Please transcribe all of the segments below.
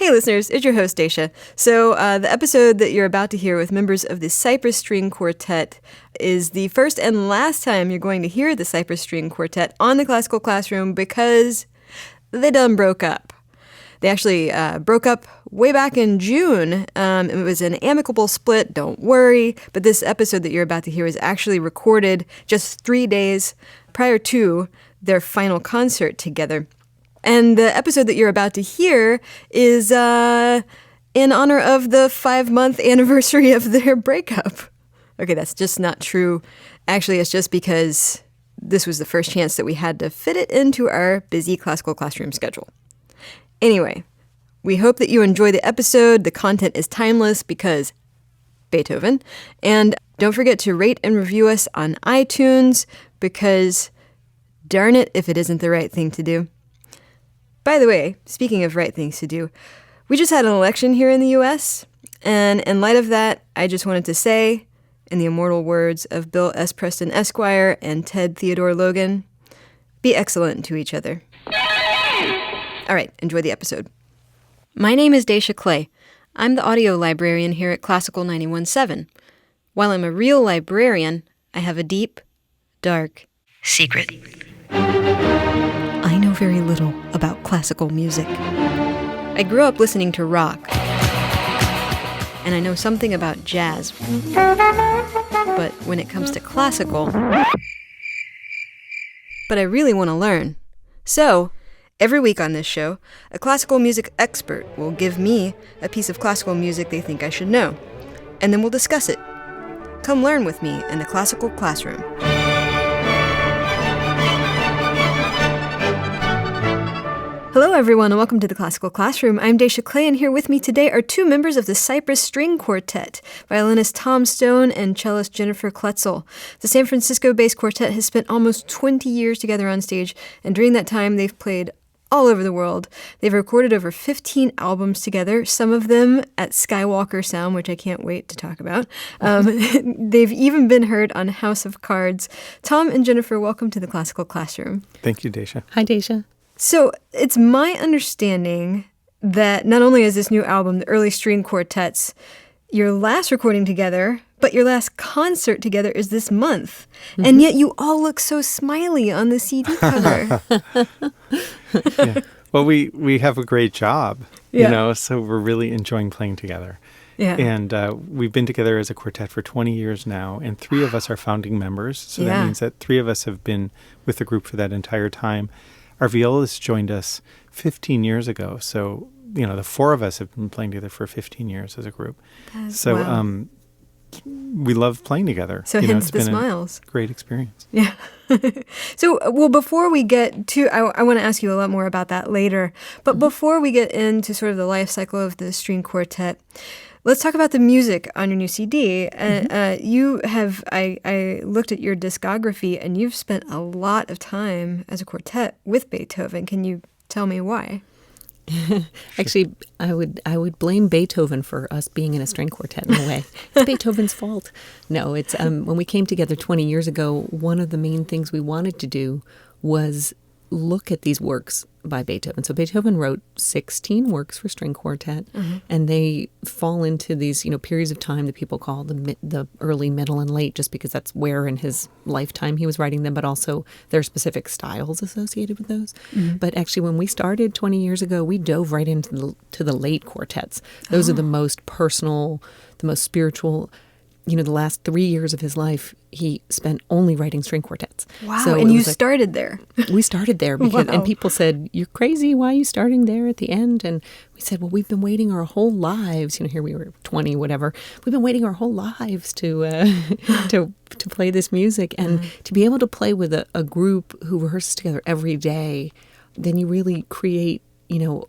Hey listeners, it's your host Dacia. So the episode that you're about to hear with members of the Cypress String Quartet is the first and last time you're going to hear the Cypress String Quartet on the Classical Classroom because they done broke up. They actually broke up way back in June. It was an amicable split, don't worry. But this episode that you're about to hear is actually recorded just 3 days prior to their final concert together. And the episode that you're about to hear is in honor of the 5-month anniversary of their breakup. Okay, that's just not true. Actually, it's just because this was the first chance that we had to fit it into our busy classical classroom schedule. Anyway, we hope that you enjoy the episode. The content is timeless because Beethoven. And don't forget to rate and review us on iTunes because darn it if it isn't the right thing to do. By the way, speaking of right things to do, we just had an election here in the U.S., and in light of that, I just wanted to say, in the immortal words of Bill S. Preston Esquire and Ted Theodore Logan, be excellent to each other. All right, enjoy the episode. My name is Dacia Clay. I'm the audio librarian here at Classical 91.7. While I'm a real librarian, I have a deep, dark secret. I know very little about classical music. I grew up listening to rock, and I know something about jazz. But when it comes to classical, but I really want to learn. So, every week on this show, a classical music expert will give me a piece of classical music they think I should know, and then we'll discuss it. Come learn with me in the Classical Classroom. Hello everyone and welcome to the Classical Classroom. I'm Dacia Clay and here with me today are two members of the Cypress String Quartet, violinist Tom Stone and cellist Jennifer Kloetzel. The San Francisco-based quartet has spent almost 20 years together on stage, and during that time they've played all over the world. They've recorded over 15 albums together, some of them at Skywalker Sound, which I can't wait to talk about. They've even been heard on House of Cards. Tom and Jennifer, welcome to the Classical Classroom. Thank you, Dacia. Hi, Dacia. So it's my understanding that not only is this new album, the Early String Quartets, your last recording together, but your last concert together is this month. Mm-hmm. And yet you all look so smiley on the CD cover. Yeah. Well, we have a great job, so we're really enjoying playing together. Yeah. And we've been together as a quartet for 20 years now, and 3 of us are founding members. So that means that 3 of us have been with the group for that entire time. Our violist joined us 15 years ago. So, the 4 of us have been playing together for 15 years as a group. Wow. We love playing together. So hence it's the been smiles. A great experience. Yeah. So, before we get to, I want to ask you a lot more about that later. But before we get into sort of the life cycle of the string quartet, let's talk about the music on your new CD. You have, I looked at your discography, and you've spent a lot of time as a quartet with Beethoven. Can you tell me why? Actually, I would blame Beethoven for us being in a string quartet in a way. It's Beethoven's fault. No, it's when we came together 20 years ago, one of the main things we wanted to do was look at these works by Beethoven. So Beethoven wrote 16 works for string quartet, and they fall into these, periods of time that people call the early, middle, and late, just because that's where in his lifetime he was writing them, but also there are specific styles associated with those. But actually, when we started 20 years ago, we dove right into the late quartets. Those are the most personal, the most spiritual. The last 3 years of his life, he spent only writing string quartets. Wow, so and you started there. We started there, because, and people said, "You're crazy, why are you starting there at the end?" And we said, well, we've been waiting our whole lives, here we were 20, whatever. We've been waiting our whole lives to play this music. And to be able to play with a group who rehearses together every day, then you really create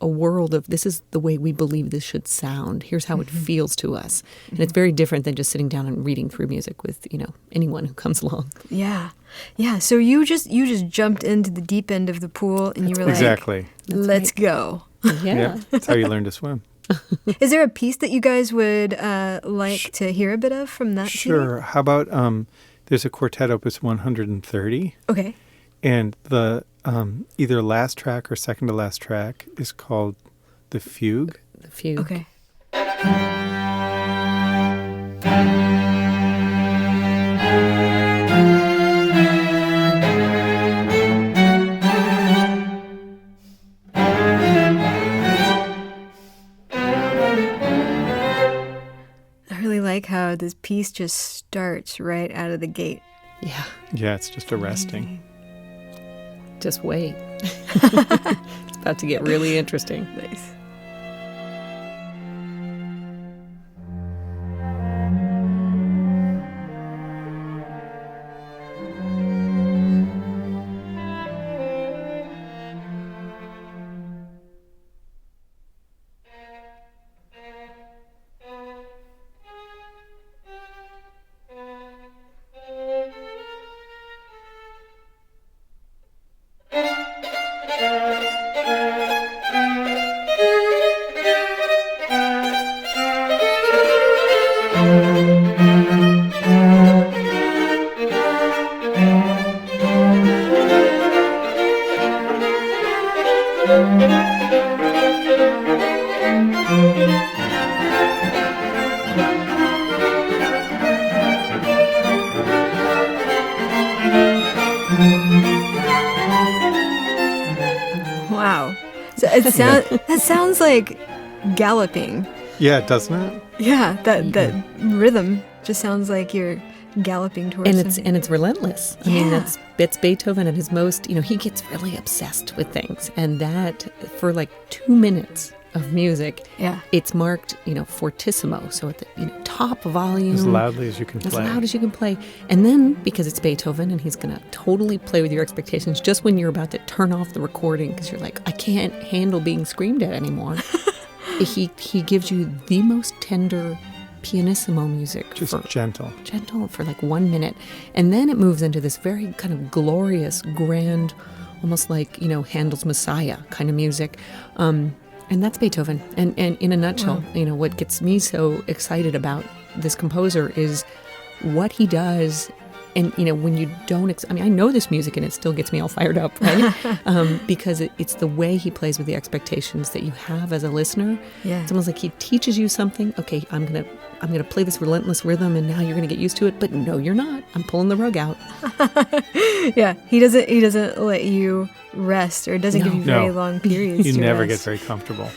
a world of, this is the way we believe this should sound. Here's how it feels to us. And it's very different than just sitting down and reading through music with, anyone who comes along. Yeah. Yeah. So you just jumped into the deep end of the pool and you were exactly. Like, let's go. Yeah. That's how you learn to swim. Is there a piece that you guys would like to hear a bit of from that Sure. CD? How about, there's a quartet opus 130. Okay. And the either last track or second to last track is called The Fugue. the fugue. Okay. I really like how this piece just starts right out of the gate. Yeah. Yeah, it's just arresting. Just wait. It's about to get really interesting. Nice. Wow. So that sounds like galloping. Yeah, doesn't it? Yeah, that rhythm just sounds like you're galloping towards something. And it's relentless. I mean, that's Beethoven at his most, he gets really obsessed with things. And that for like 2 minutes of music, it's marked, fortissimo. So at the top volume. As loudly as you can As play. loud as you can play. And then, because it's Beethoven and he's going to totally play with your expectations just when you're about to turn off the recording because you're like, I can't handle being screamed at anymore. He gives you the most tender pianissimo music. Just gentle. Gentle for like 1 minute. And then it moves into this very kind of glorious, grand, almost like, Handel's Messiah kind of music. And that's Beethoven. And in a nutshell, Wow. What gets me so excited about this composer is what he does. And, when you don't, I know this music and it still gets me all fired up, right? Because it's the way he plays with the expectations that you have as a listener. Yeah. It's almost like he teaches you something. Okay, I'm going to play this relentless rhythm and now you're going to get used to it. But no, you're not. I'm pulling the rug out. Yeah. He doesn't let you rest or doesn't give you very long periods You to never rest. get very comfortable.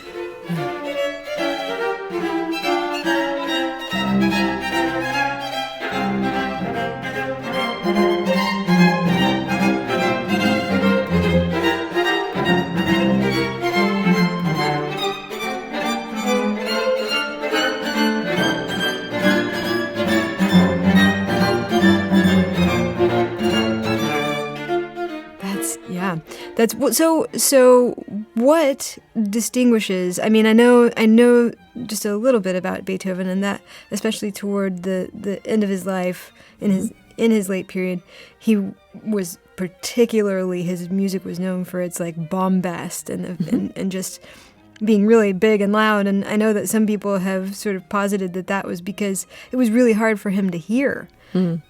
That's what. So what distinguishes? I mean, I know just a little bit about Beethoven, and that especially toward the end of his life, in his late period, he was particularly, his music was known for its like bombast and just being really big and loud. And I know that some people have sort of posited that was because it was really hard for him to hear. And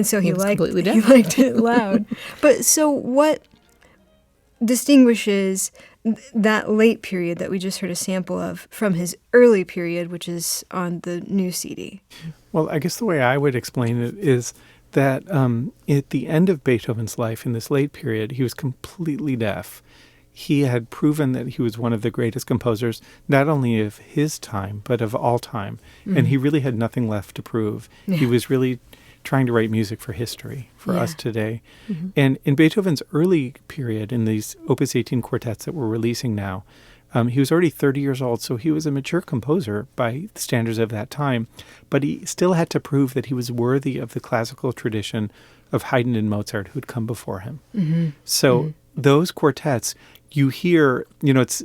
so he liked it loud. But so what distinguishes that late period that we just heard a sample of from his early period, which is on the new CD? Well, I guess the way I would explain it is that at the end of Beethoven's life, in this late period, he was completely deaf. He had proven that he was one of the greatest composers, not only of his time, but of all time. Mm-hmm. And he really had nothing left to prove. Yeah. He was really trying to write music for history, for us today. Mm-hmm. And in Beethoven's early period, in these Opus 18 quartets that we're releasing now, he was already 30 years old, so he was a mature composer by the standards of that time. But he still had to prove that he was worthy of the classical tradition of Haydn and Mozart who'd come before him. Mm-hmm. So those quartets, you hear, it's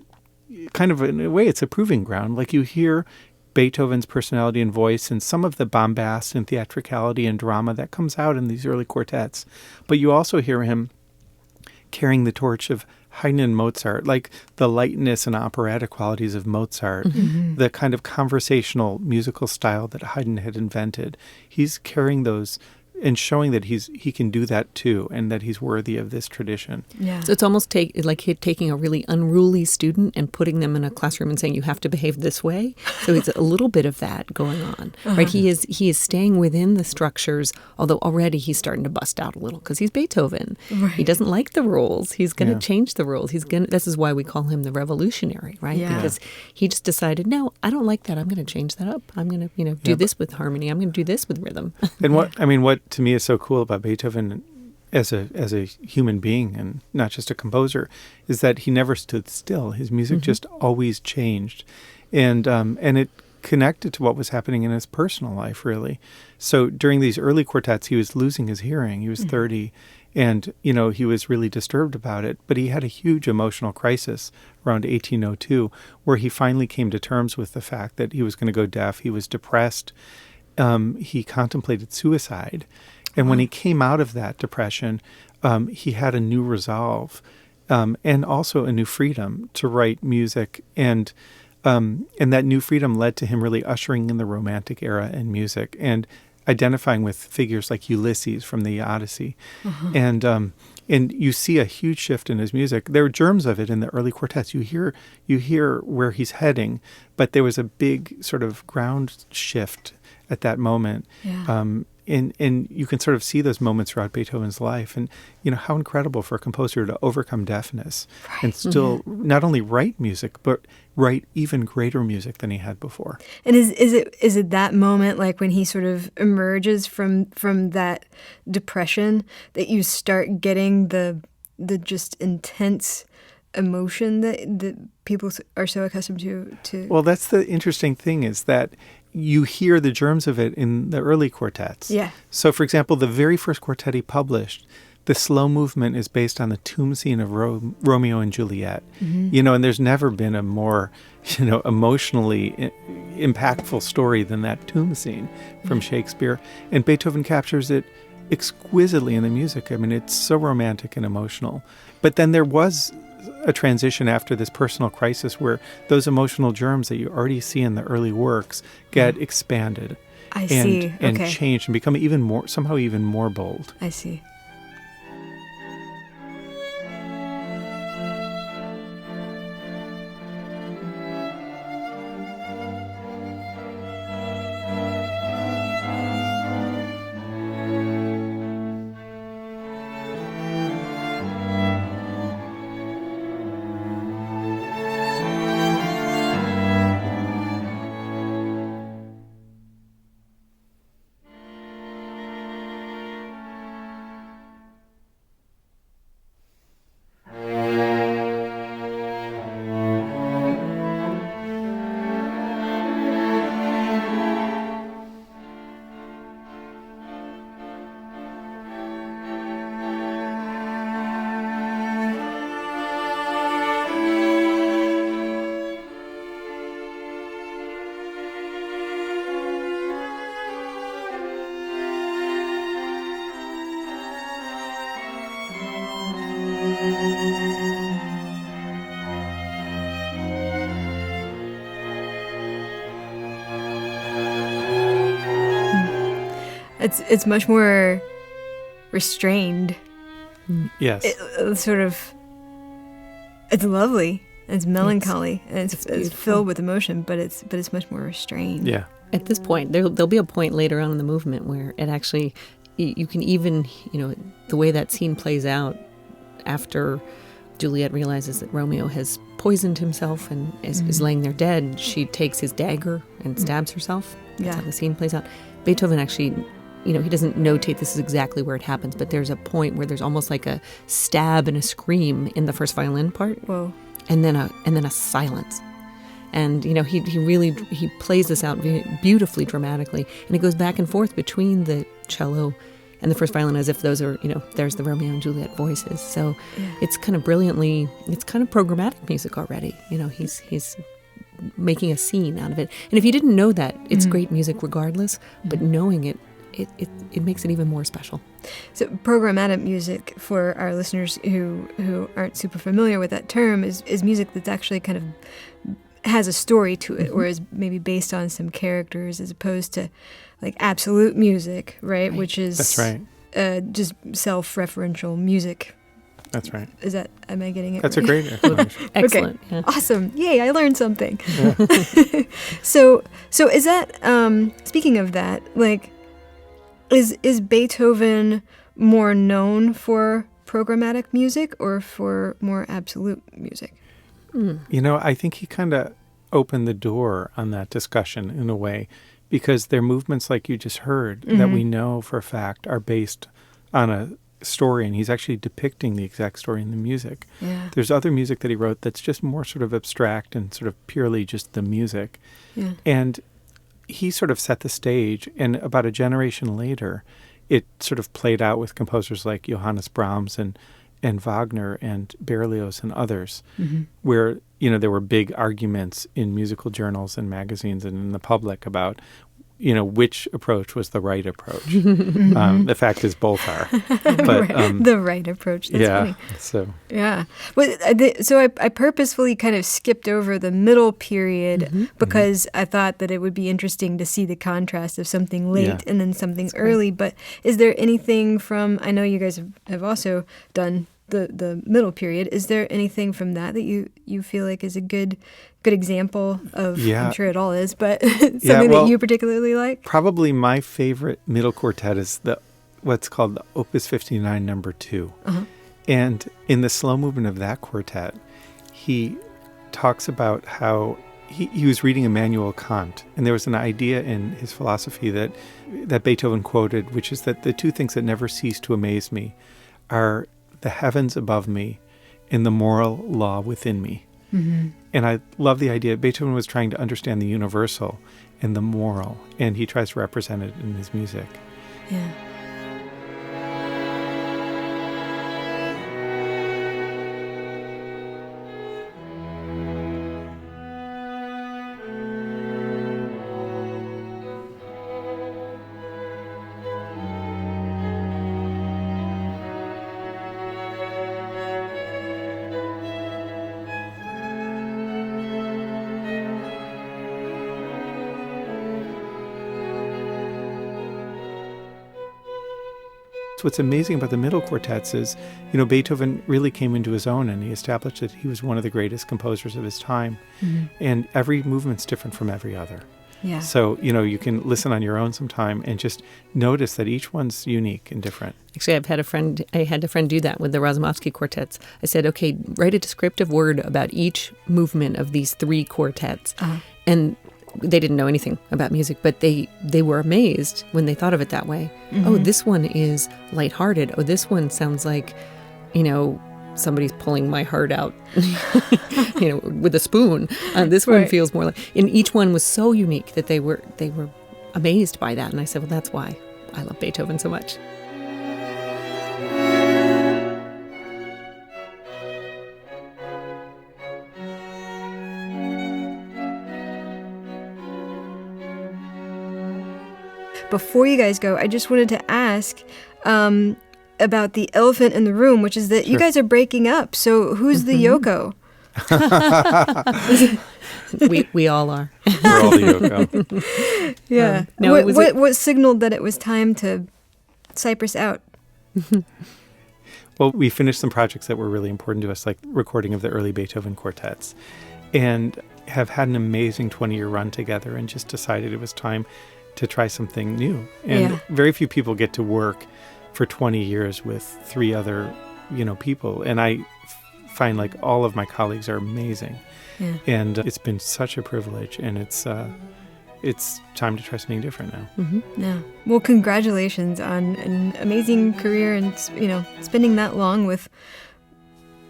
kind of, in a way, it's a proving ground. Like you hear Beethoven's personality and voice and some of the bombast and theatricality and drama that comes out in these early quartets. But you also hear him carrying the torch of Haydn and Mozart, like the lightness and operatic qualities of Mozart, the kind of conversational musical style that Haydn had invented. He's carrying those showing that he can do that too, and that he's worthy of this tradition. Yeah. So it's almost taking a really unruly student and putting them in a classroom and saying you have to behave this way. So it's a little bit of that going on, right? He is staying within the structures, although already he's starting to bust out a little because he's Beethoven. Right. He doesn't like the rules. He's going to change the rules. This is why we call him the revolutionary, right? Yeah. Because he just decided, no, I don't like that. I'm going to change that up. I'm going to do this with harmony. I'm going to do this with rhythm. And what to me is so cool about Beethoven as a human being and not just a composer is that he never stood still. His music just always changed, and it connected to what was happening in his personal life, really. So during these early quartets, he was losing his hearing. He was 30, and he was really disturbed about it. But he had a huge emotional crisis around 1802, where he finally came to terms with the fact that he was going to go deaf. He was depressed. He contemplated suicide. And when he came out of that depression, he had a new resolve and also a new freedom to write music. And that new freedom led to him really ushering in the Romantic era in music and identifying with figures like Ulysses from the Odyssey. And you see a huge shift in his music. There are germs of it in the early quartets. You hear where he's heading, but there was a big sort of ground shift at that moment. Yeah. And you can sort of see those moments throughout Beethoven's life. And, how incredible for a composer to overcome deafness and still not only write music, but write even greater music than he had before. And is it that moment, like when he sort of emerges from that depression, that you start getting the just intense emotion that people are so accustomed to? Well, that's the interesting thing is that you hear the germs of it in the early quartets. Yeah. So, for example, the very first quartet he published, the slow movement is based on the tomb scene of Romeo and Juliet. And there's never been a more, emotionally impactful story than that tomb scene from Shakespeare. And Beethoven captures it exquisitely in the music. I mean, it's so romantic and emotional. But then there was a transition after this personal crisis where those emotional germs that you already see in the early works get expanded and changed and become somehow even more bold. I see. It's much more restrained. Yes. It's lovely. It's melancholy, and it's filled with emotion, but it's much more restrained. Yeah. At this point, there'll be a point later on in the movement where it actually, you can even, the way that scene plays out after Juliet realizes that Romeo has poisoned himself and is laying there dead, she takes his dagger and stabs herself. That's how the scene plays out. Beethoven actually, he doesn't notate this is exactly where it happens, but there's a point where there's almost like a stab and a scream in the first violin part. Whoa. And then a silence. And, he plays this out beautifully, dramatically. And it goes back and forth between the cello and the first violin as if those are, there's the Romeo and Juliet voices. So it's kind of brilliantly, it's kind of programmatic music already. He's making a scene out of it. And if you didn't know that, it's great music regardless, but knowing it makes it even more special. So programmatic music, for our listeners who aren't super familiar with that term, is music that's actually kind of has a story to it, or is maybe based on some characters, as opposed to like absolute music, right? Which is That's right. Just self-referential music. That's right. Am I getting it That's right? a great explanation. Excellent. Okay. Yeah. Awesome. Yay, I learned something. Yeah. So is that, speaking of that, like, is Beethoven more known for programmatic music or for more absolute music? I think he kind of opened the door on that discussion in a way, because they're movements like you just heard that we know for a fact are based on a story, and he's actually depicting the exact story in the music. Yeah. There's other music that he wrote that's just more sort of abstract and sort of purely just the music. Yeah. And he sort of set the stage, and about a generation later, it sort of played out with composers like Johannes Brahms and Wagner and Berlioz and others, where, there were big arguments in musical journals and magazines and in the public about, which approach was the right approach. The fact is both are. But, the right approach. That's funny. So. Yeah. Well, so I purposefully kind of skipped over the middle period because I thought that it would be interesting to see the contrast of something late and then something early. But is there anything from, I know you guys have also done the middle period. Is there anything from that you feel like is a good example of, I'm sure it all is, but something that you particularly like? Probably my favorite middle quartet is what's called the Opus 59 number 2. And in the slow movement of that quartet, he talks about how he was reading Immanuel Kant, and there was an idea in his philosophy that Beethoven quoted, which is that the two things that never cease to amaze me are the heavens above me and the moral law within me. And I love the idea. Beethoven was trying to understand the universal and the moral, and he tries to represent it in his music. Yeah. What's amazing about the middle quartets is, Beethoven really came into his own, and he established that he was one of the greatest composers of his time. And every movement's different from every other. Yeah. So, you can listen on your own sometime and just notice that each one's unique and different. Actually, I had a friend do that with the Razumovsky quartets. I said, okay, write a descriptive word about each movement of these 3 quartets. And they didn't know anything about music, but they were amazed when they thought of it that way. Oh, this one is lighthearted. Oh, this one sounds like, somebody's pulling my heart out, with a spoon. This one feels more like, and each one was so unique that they were amazed by that. And I said, well, that's why I love Beethoven so much. Before you guys go, I just wanted to ask about the elephant in the room, which is that you guys are breaking up. So who's the Yoko? We all are. We're all the Yoko. Yeah. What signaled that it was time to Cypress out? Well, we finished some projects that were really important to us, like recording of the early Beethoven quartets, and have had an amazing 20-year run together, and just decided it was time to try something new. And very few people get to work for 20 years with 3 other, people. And I find like all of my colleagues are amazing. Yeah. And it's been such a privilege, and it's time to try something different now. Yeah. Well, congratulations on an amazing career, and, spending that long with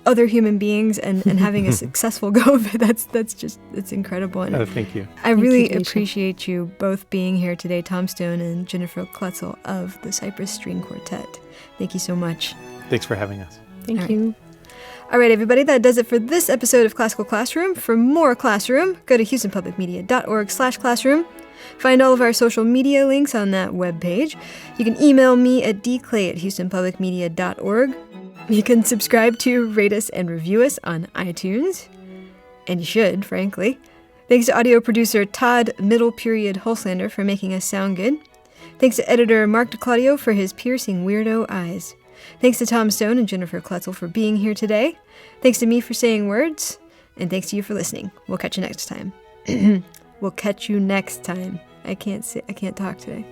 other human beings and having a successful go of it. It's incredible. And thank you. I really appreciate you both being here today, Tom Stone and Jennifer Kloetzel of the Cypress String Quartet. Thank you so much. Thanks for having us. Thank you. All right, everybody, that does it for this episode of Classical Classroom. For more Classroom, go to houstonpublicmedia.org/classroom. Find all of our social media links on that webpage. You can email me at dclay@houstonpublicmedia.org. You can subscribe to, rate us, and review us on iTunes. And you should, frankly. Thanks to audio producer Todd Middle Period Holslander for making us sound good. Thanks to editor Mark DeClaudio for his piercing weirdo eyes. Thanks to Tom Stone and Jennifer Kloetzel for being here today. Thanks to me for saying words. And thanks to you for listening. We'll catch you next time. We'll catch you next time. I can't talk today.